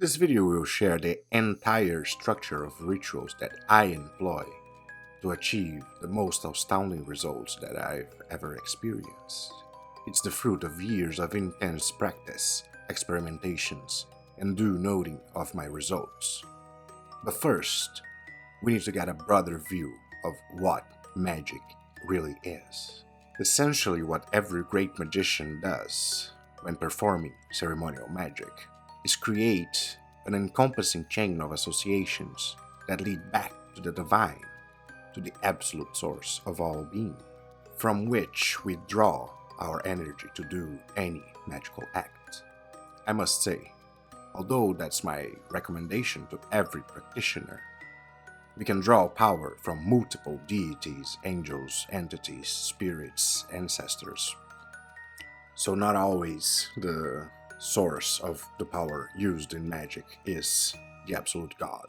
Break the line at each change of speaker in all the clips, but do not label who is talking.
This video will share the entire structure of rituals that I employ to achieve the most astounding results that I've ever experienced. It's the fruit of years of intense practice, experimentations, and due noting of my results. But first, we need to get a broader view of what magic really is. Essentially, what every great magician does when performing ceremonial magic is create an encompassing chain of associations that lead back to the divine, to the absolute source of all being, from which we draw our energy to do any magical act. I must say, although that's my recommendation to every practitioner, we can draw power from multiple deities, angels, entities, spirits, ancestors. So not always the source of the power used in magic is the absolute God.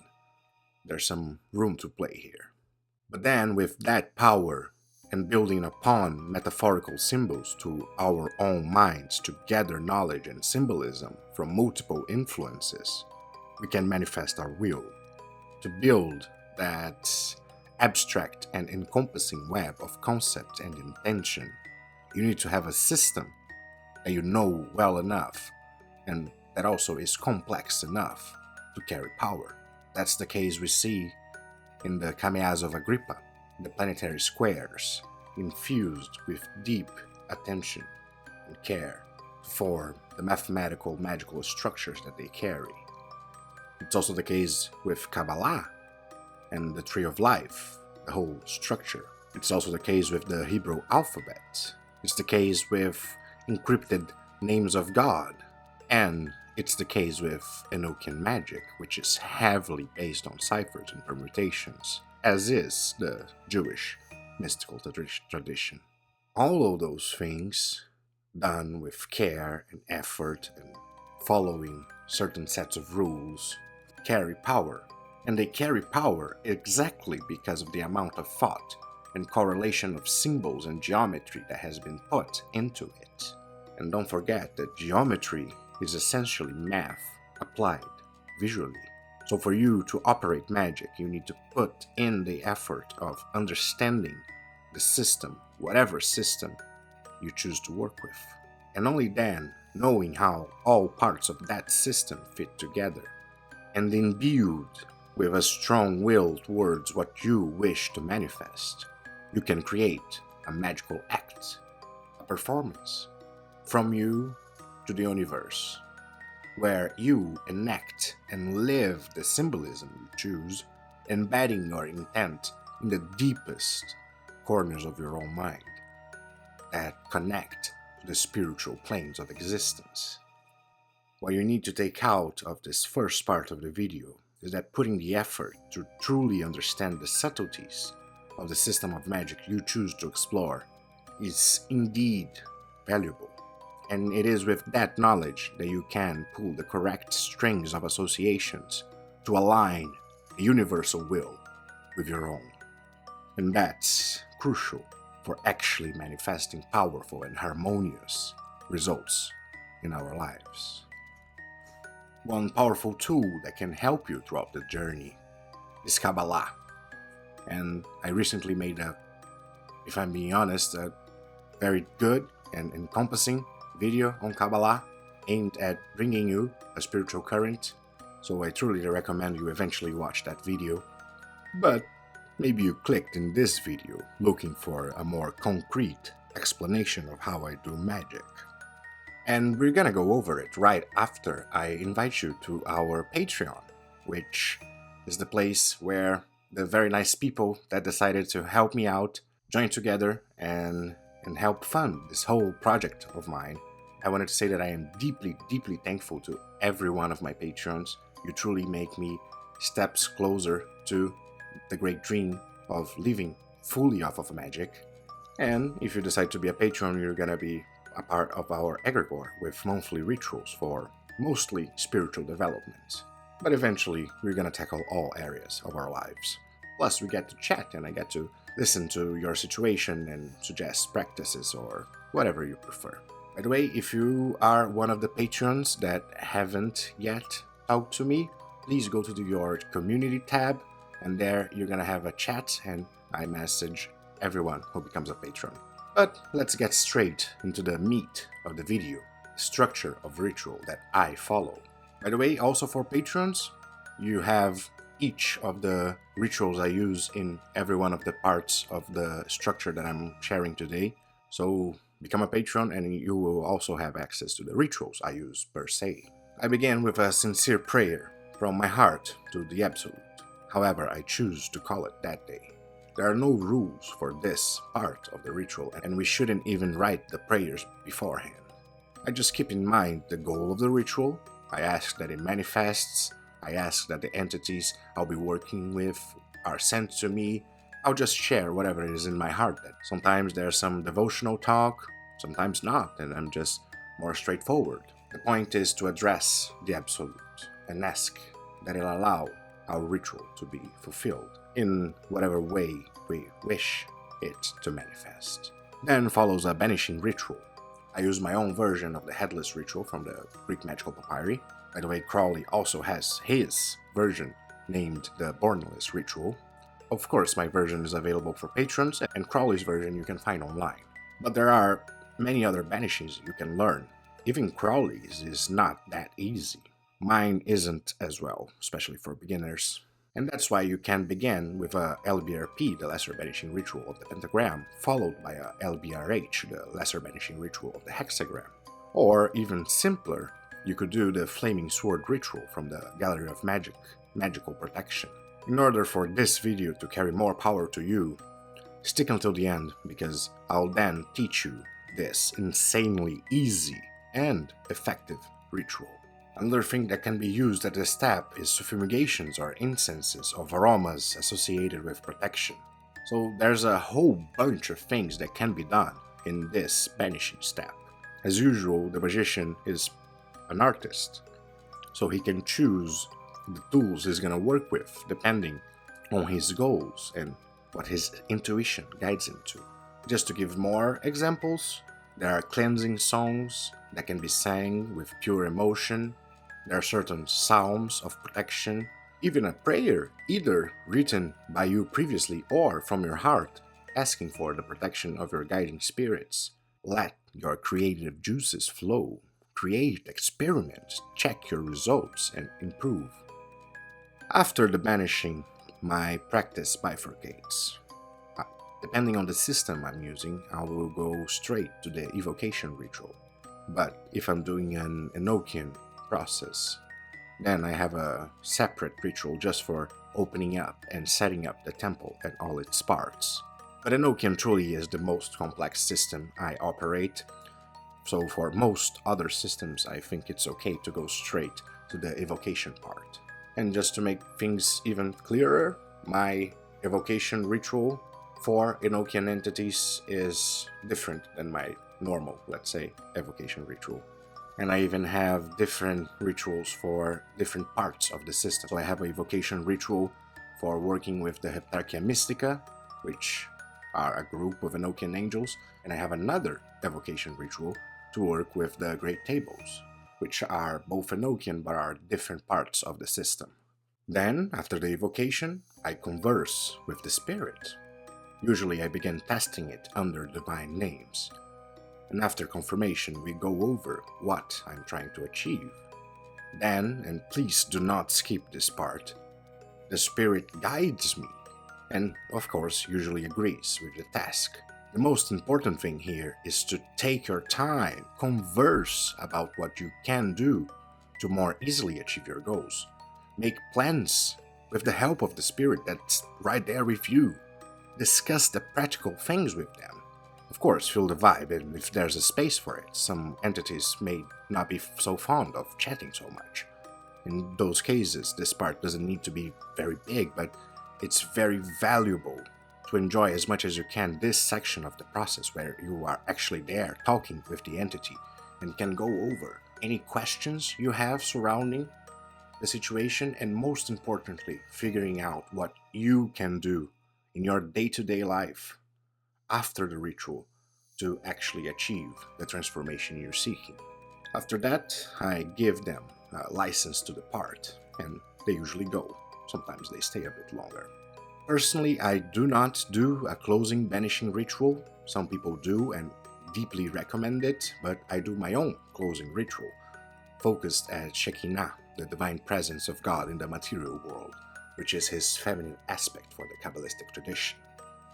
There's some room to play here. But then with that power and building upon metaphorical symbols to our own minds to gather knowledge and symbolism from multiple influences, we can manifest our will to build that abstract and encompassing web of concept and intention. You need to have a system that you know well enough and that also is complex enough to carry power. That's the case we see in the Kameas of Agrippa, the planetary squares, infused with deep attention and care to form the mathematical magical structures that they carry. It's also the case with Kabbalah and the Tree of Life, the whole structure. It's also the case with the Hebrew alphabet. It's the case with encrypted names of God. And it's the case with Enochian magic, which is heavily based on ciphers and permutations, as is the Jewish mystical tradition. All of those things, done with care and effort and following certain sets of rules, carry power. And they carry power exactly because of the amount of thought and correlation of symbols and geometry that has been put into it. And don't forget that geometry is essentially math applied visually. So for you to operate magic, you need to put in the effort of understanding the system, whatever system you choose to work with. And only then, knowing how all parts of that system fit together, and imbued with a strong will towards what you wish to manifest, you can create a magical act, a performance, from you to the universe, where you enact and live the symbolism you choose, embedding your intent in the deepest corners of your own mind that connect to the spiritual planes of existence. What you need to take out of this first part of the video is that putting the effort to truly understand the subtleties of the system of magic you choose to explore is indeed valuable. And it is with that knowledge that you can pull the correct strings of associations to align the universal will with your own. And that's crucial for actually manifesting powerful and harmonious results in our lives. One powerful tool that can help you throughout the journey is Kabbalah. And I recently made if I'm being honest, a very good and encompassing video on Kabbalah aimed at bringing you a spiritual current. So I truly recommend you eventually watch that video. But maybe you clicked in this video looking for a more concrete explanation of how I do magic. And we're gonna go over it right after I invite you to our Patreon, which is the place where the very nice people that decided to help me out join together and help fund this whole project of mine. I wanted to say that I am deeply, deeply thankful to every one of my patrons. You truly make me steps closer to the great dream of living fully off of magic. And if you decide to be a patron, you're gonna be a part of our egregore with monthly rituals for mostly spiritual development. But eventually, we're gonna tackle all areas of our lives. Plus, we get to chat and I get to listen to your situation and suggest practices or whatever you prefer. By the way, if you are one of the patrons that haven't yet talk to me, please go to your community tab, and there you're gonna have a chat, and I message everyone who becomes a patron. But let's get straight into the meat of the video, structure of ritual that I follow. By the way, also for patrons, you have each of the rituals I use in every one of the parts of the structure that I'm sharing today. So become a patron and you will also have access to the rituals I use per se. I begin with a sincere prayer from my heart to the Absolute, however I choose to call it that day. There are no rules for this part of the ritual, and we shouldn't even write the prayers beforehand. I just keep in mind the goal of the ritual. I ask that it manifests. I ask that the entities I'll be working with are sent to me. I'll just share whatever is in my heart. Sometimes there's some devotional talk, sometimes not, and I'm just more straightforward. The point is to address the Absolute and ask that it allow our ritual to be fulfilled in whatever way we wish it to manifest. Then follows a banishing ritual. I use my own version of the headless ritual from the Greek magical papyri. By the way, Crowley also has his version named the Bornless ritual. Of course, my version is available for patrons, and Crowley's version you can find online. But there are many other banishings you can learn. Even Crowley's is not that easy. Mine isn't as well, especially for beginners. And that's why you can begin with a LBRP, the Lesser Banishing Ritual of the Pentagram, followed by a LBRH, the Lesser Banishing Ritual of the Hexagram. Or, even simpler, you could do the Flaming Sword Ritual from the Gallery of Magic, Magical Protection. In order for this video to carry more power to you, stick until the end, because I'll then teach you this insanely easy and effective ritual. Another thing that can be used at this step is fumigations or incenses of aromas associated with protection. So there's a whole bunch of things that can be done in this banishing step. As usual, the magician is an artist, so he can choose the tools he's going to work with depending on his goals and what his intuition guides him to. Just to give more examples, there are cleansing songs that can be sang with pure emotion. There are certain psalms of protection, even a prayer, either written by you previously or from your heart, asking for the protection of your guiding spirits. Let your creative juices flow. Create, experiment, check your results, and improve. After the banishing, my practice bifurcates. Depending on the system I'm using, I will go straight to the evocation ritual. But if I'm doing an Enochian process, then I have a separate ritual just for opening up and setting up the temple and all its parts. But Enochian truly is the most complex system I operate, so for most other systems I think it's okay to go straight to the evocation part. And just to make things even clearer, my evocation ritual for Enochian entities is different than my normal, let's say, evocation ritual. And I even have different rituals for different parts of the system. So I have an evocation ritual for working with the Heptarchia Mystica, which are a group of Enochian angels, and I have another evocation ritual to work with the Great Tables, which are both Enochian but are different parts of the system. Then, after the evocation, I converse with the spirit. Usually I begin testing it under divine names. And after confirmation, we go over what I'm trying to achieve. Then, and please do not skip this part, the spirit guides me, and of course usually agrees with the task. The most important thing here is to take your time, converse about what you can do to more easily achieve your goals. Make plans with the help of the spirit that's right there with you. Discuss the practical things with them. Of course, feel the vibe, and if there's a space for it. Some entities may not be so fond of chatting so much. In those cases, this part doesn't need to be very big, but it's very valuable to enjoy as much as you can this section of the process where you are actually there talking with the entity and can go over any questions you have surrounding the situation, and most importantly, figuring out what you can do in your day-to-day life after the ritual to actually achieve the transformation you're seeking. After that, I give them license to depart, and they usually go. Sometimes they stay a bit longer. Personally, I do not do a closing banishing ritual. Some people do and deeply recommend it, but I do my own closing ritual, focused at Shekinah, the divine presence of God in the material world, which is his feminine aspect for the Kabbalistic tradition.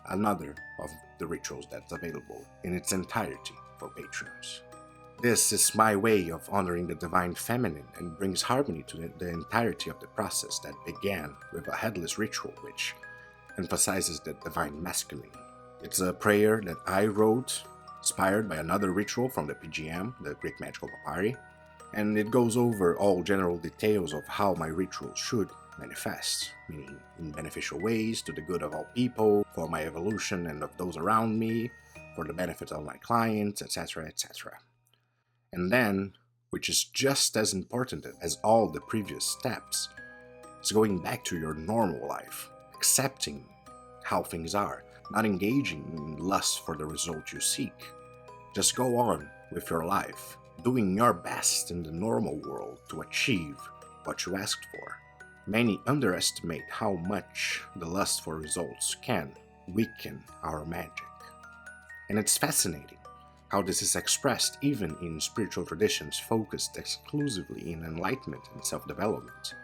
Another of the rituals that's available in its entirety for patrons. This is my way of honoring the divine feminine and brings harmony to the entirety of the process that began with a headless ritual which emphasizes the divine masculine. It's a prayer that I wrote, inspired by another ritual from the PGM, the Greek Magical Papyri, and it goes over all general details of how my ritual should manifest, meaning in beneficial ways to the good of all people, for my evolution and of those around me, for the benefit of my clients, etc., etc. And then, which is just as important as all the previous steps, is going back to your normal life, accepting how things are, not engaging in lust for the result you seek. Just go on with your life, doing your best in the normal world to achieve what you asked for. Many underestimate how much the lust for results can weaken our magic. And it's fascinating how this is expressed even in spiritual traditions focused exclusively in enlightenment and self-development.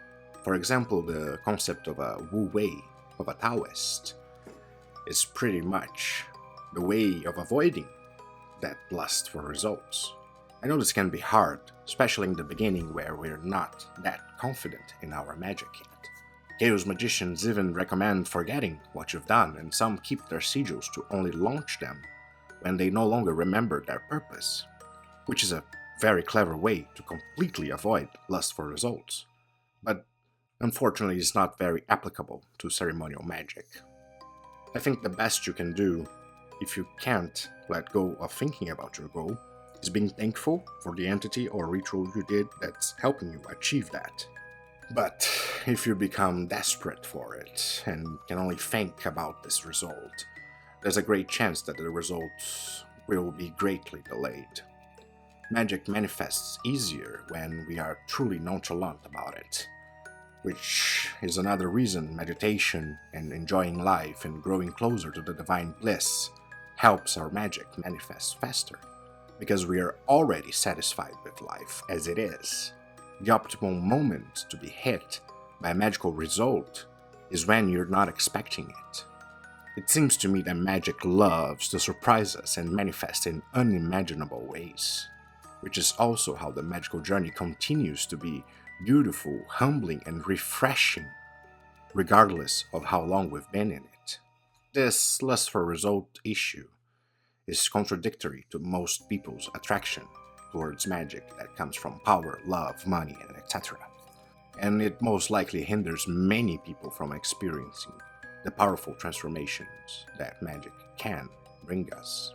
For example, the concept of a Wu Wei, of a Taoist, is pretty much the way of avoiding that lust for results. I know this can be hard, especially in the beginning where we're not that confident in our magic yet. Chaos magicians even recommend forgetting what you've done, and some keep their sigils to only launch them when they no longer remember their purpose, which is a very clever way to completely avoid lust for results. But unfortunately, it's not very applicable to ceremonial magic. I think the best you can do, if you can't let go of thinking about your goal, is being thankful for the entity or ritual you did that's helping you achieve that. But if you become desperate for it and can only think about this result, there's a great chance that the results will be greatly delayed. Magic manifests easier when we are truly nonchalant about it, which is another reason meditation and enjoying life and growing closer to the divine bliss helps our magic manifest faster, because we are already satisfied with life as it is. The optimal moment to be hit by a magical result is when you're not expecting it. It seems to me that magic loves to surprise us and manifest in unimaginable ways, which is also how the magical journey continues to be beautiful, humbling, and refreshing, regardless of how long we've been in it. This lust for result issue is contradictory to most people's attraction towards magic that comes from power, love, money, and etc. And it most likely hinders many people from experiencing the powerful transformations that magic can bring us.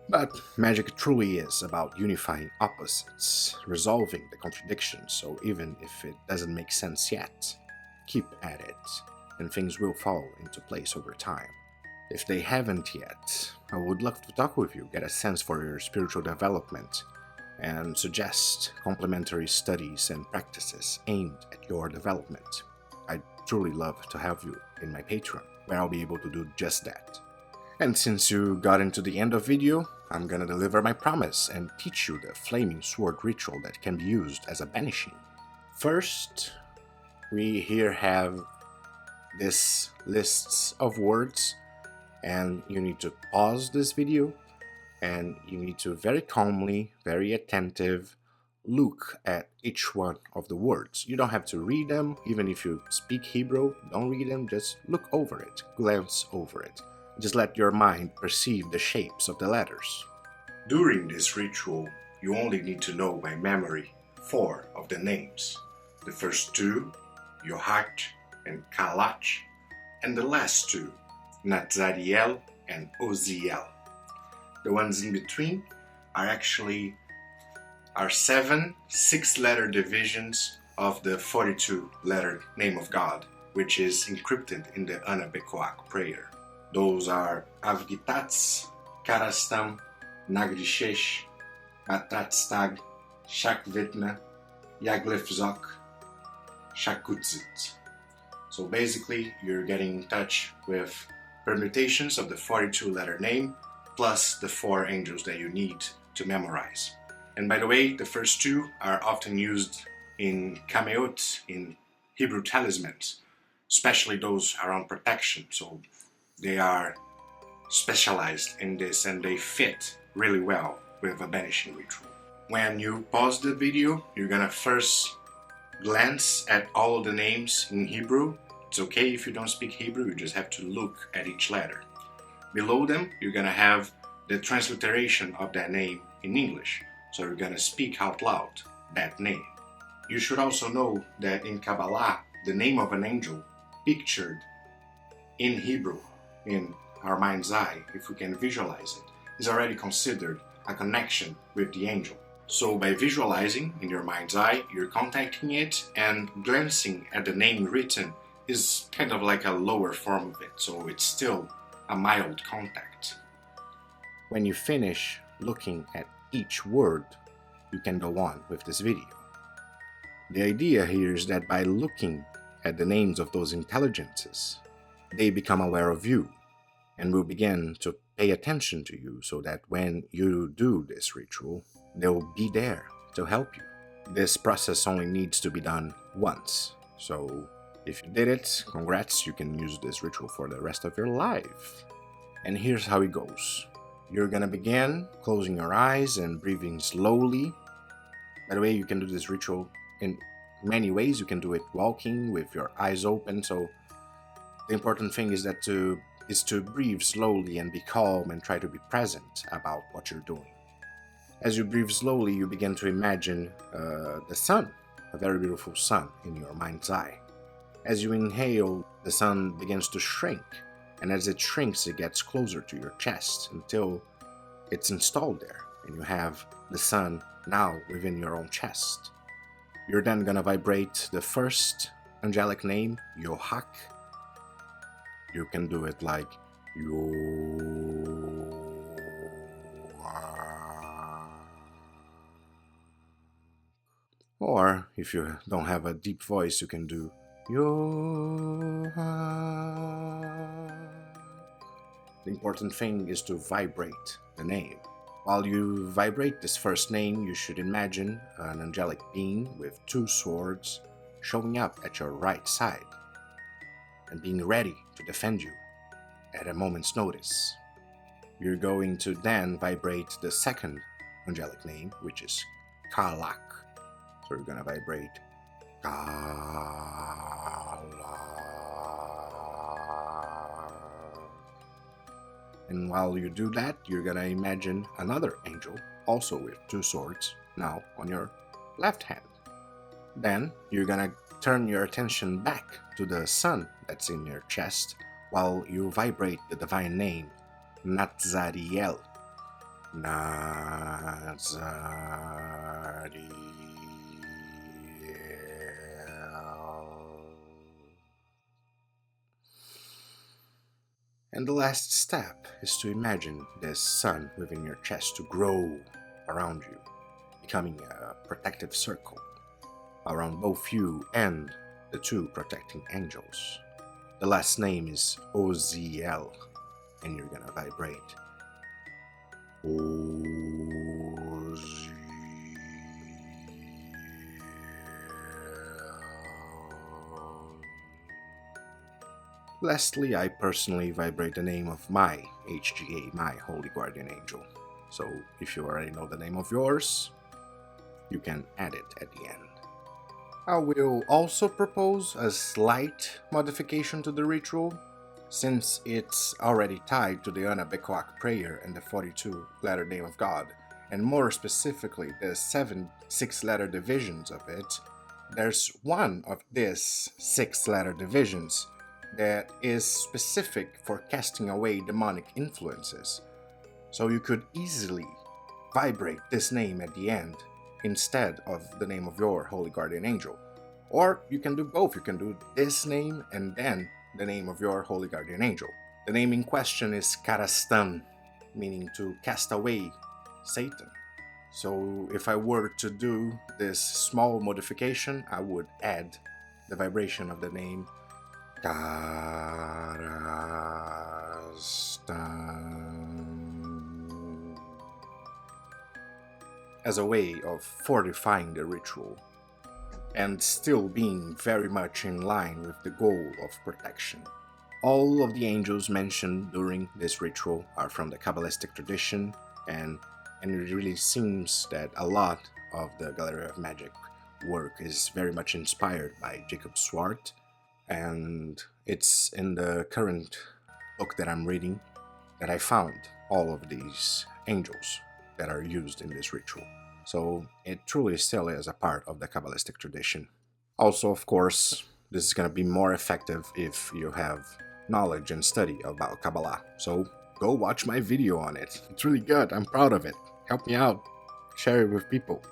But magic truly is about unifying opposites, resolving the contradictions, so even if it doesn't make sense yet, keep at it, and things will fall into place over time. If they haven't yet, I would love to talk with you, get a sense for your spiritual development, and suggest complementary studies and practices aimed at your development. I'd truly love to have you in my Patreon, where I'll be able to do just that. And since you got into the end of video, I'm gonna deliver my promise and teach you the flaming sword ritual that can be used as a banishing. First, we here have this lists of words, and you need to pause this video and you need to very calmly, very attentive, look at each one of the words. You don't have to read them, even if you speak Hebrew, don't read them, just look over it, glance over it. Just let your mind perceive the shapes of the letters. During this ritual, you only need to know by memory 4 of the names. The first 2, Yohat and Kalach, and the last 2, Nazariel and Oziel. The ones in between are actually our 7 6-letter divisions of the 42-letter name of God, which is encrypted in the Anabekoak prayer. Those are Avgitats, Karastam, Nagrishesh, Batatstag, Shakvitna, Yaglifzok Shakutzit. So basically, you're getting in touch with permutations of the 42-letter name plus the 4 angels that you need to memorize. And by the way, the first 2 are often used in kameot, in Hebrew talismans, especially those around protection. So they are specialized in this and they fit really well with a banishing ritual. When you pause the video, you're gonna first glance at all the names in Hebrew. It's okay if you don't speak Hebrew, you just have to look at each letter. Below them, you're gonna have the transliteration of that name in English. So you're gonna speak out loud that name. You should also know that in Kabbalah, the name of an angel pictured in Hebrew, in our mind's eye, if we can visualize it, is already considered a connection with the angel. So by visualizing in your mind's eye, you're contacting it, and glancing at the name written is kind of like a lower form of it, so it's still a mild contact. When you finish looking at each word, you can go on with this video. The idea here is that by looking at the names of those intelligences, they become aware of you and will begin to pay attention to you so that when you do this ritual, they'll be there to help you. This process only needs to be done once. So if you did it, congrats, you can use this ritual for the rest of your life. And here's how it goes. You're gonna begin closing your eyes and breathing slowly. By the way, you can do this ritual in many ways. You can do it walking with your eyes open. So the important thing is to breathe slowly and be calm and try to be present about what you're doing. As you breathe slowly, you begin to imagine the sun, a very beautiful sun in your mind's eye. As you inhale, the sun begins to shrink, and as it shrinks, it gets closer to your chest until it's installed there, and you have the sun now within your own chest. You're then gonna vibrate the first angelic name, Yohak. You can do it like Yo. Or if you don't have a deep voice, you can do Yo. The important thing is to vibrate the name. While you vibrate this first name, you should imagine an angelic being with 2 swords showing up at your right side and being ready to defend you at a moment's notice. You're going to then vibrate the second angelic name, which is Kalak. So you're gonna vibrate Kalak. And while you do that, you're gonna imagine another angel, also with 2 swords, now on your left hand. Then you're gonna turn your attention back to the sun that's in your chest while you vibrate the divine name, Nazariel. Nazariel. And the last step is to imagine this sun within your chest to grow around you, becoming a protective circle around both you and the 2 protecting angels. The last name is Oziel, and you're gonna vibrate Oziel. Lastly, I personally vibrate the name of my HGA, my Holy Guardian Angel. So if you already know the name of yours, you can add it at the end. I will also propose a slight modification to the ritual, since it's already tied to the Anabekwak prayer and the 42-letter name of God, and more specifically the 7 6-letter divisions of it. There's one of these 6-letter divisions that is specific for casting away demonic influences. So you could easily vibrate this name at the end instead of the name of your Holy Guardian Angel. Or you can do both. You can do this name and then the name of your Holy Guardian Angel. The name in question is Karastan, meaning to cast away Satan. So if I were to do this small modification, I would add the vibration of the name goddess as a way of fortifying the ritual and still being very much in line with the goal of protection. All of the angels mentioned during this ritual are from the Kabbalistic tradition, and it really seems that a lot of the Gallery of Magic work is very much inspired by Jacobus Swart, and it's in the current book that I'm reading that I found all of these angels that are used in this ritual. So it truly still is a part of the Kabbalistic tradition. Also, of course, this is going to be more effective if you have knowledge and study about Kabbalah. So go watch my video on it. It's really good. I'm proud of it. Help me out. Share it with people.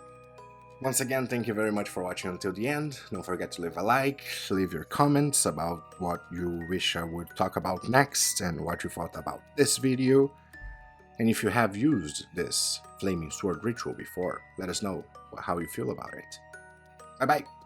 Once again, thank you very much for watching until the end. Don't forget to leave a like, leave your comments about what you wish I would talk about next and what you thought about this video. And if you have used this Flaming Sword ritual before, let us know how you feel about it. Bye bye!